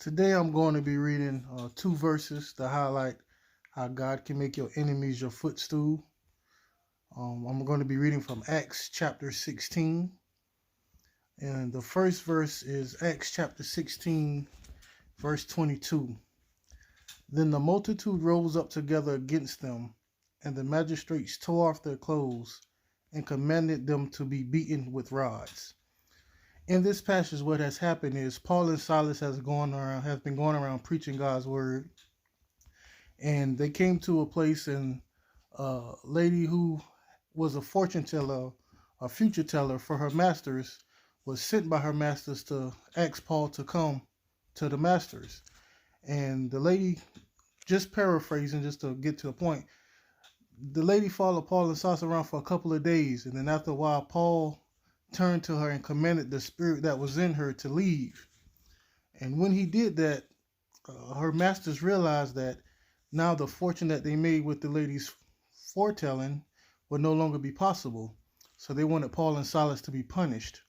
Today I'm going to be reading two verses to highlight how God can make your enemies your footstool. I'm going to be reading from Acts chapter 16. And the first verse is Acts chapter 16, verse 22. Then the multitude rose up together against them, and the magistrates tore off their clothes and commanded them to be beaten with rods. In this passage, what has happened is Paul and Silas has been going around preaching God's word, and they came to a place, and a lady who was a fortune teller, a future teller for her masters, was sent by her masters to ask Paul to come to the masters. And the lady, just paraphrasing, just to get to the point, the lady followed Paul and Silas around for a couple of days, and then after a while, Paul turned to her and commanded the spirit that was in her to leave. And when he did that, her masters realized that now the fortune that they made with the lady's foretelling would no longer be possible. So they wanted Paul and Silas to be punished.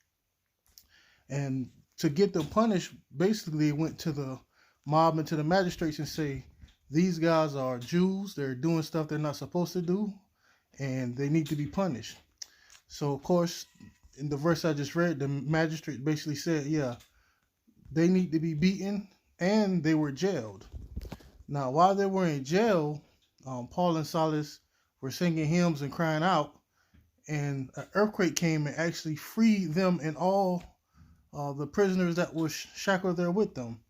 And to get them punished, basically they went to the mob and to the magistrates and say, these guys are Jews, they're doing stuff they're not supposed to do, and they need to be punished. So of course, in the verse I just read, the magistrate basically said, yeah, they need to be beaten, and they were jailed. Now, while they were in jail, Paul and Silas were singing hymns and crying out, and an earthquake came and actually freed them and all the prisoners that were shackled there with them.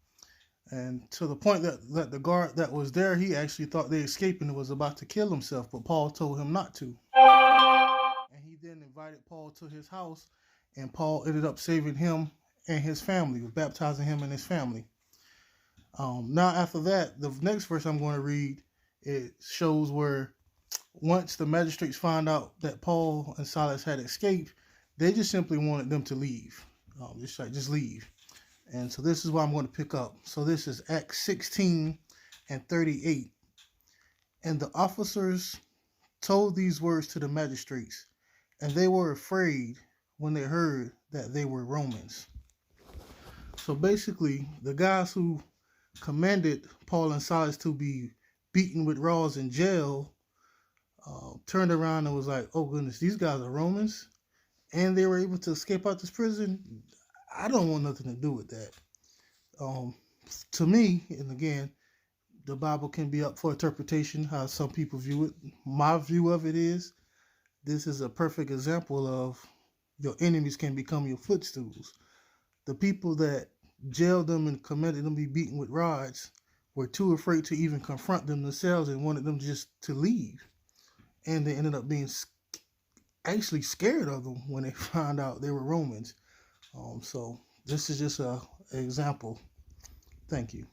And to the point that the guard that was there, he actually thought they escaped and was about to kill himself, but Paul told him not to. And he then invited Paul to his house, and Paul ended up saving him and his family, baptizing him and his family. Now after that, the next verse I'm going to read, it shows where once the magistrates found out that Paul and Silas had escaped, they just simply wanted them to leave. Just leave. And so this is what I'm going to pick up. So this is Acts 16 and 38. And the officers told these words to the magistrates, and they were afraid when they heard that they were Romans. So basically, the guys who commanded Paul and Silas to be beaten with rods in jail turned around and was like, oh goodness, these guys are Romans, and they were able to escape out this prison. I don't want nothing to do with that. To me, and again, the Bible can be up for interpretation, how some people view it. My view of it is, this is a perfect example of your enemies can become your footstools. The people that jailed them and commanded them to be beaten with rods were too afraid to even confront them themselves and wanted them just to leave. And they ended up being actually scared of them when they found out they were Romans. So this is just an example. Thank you.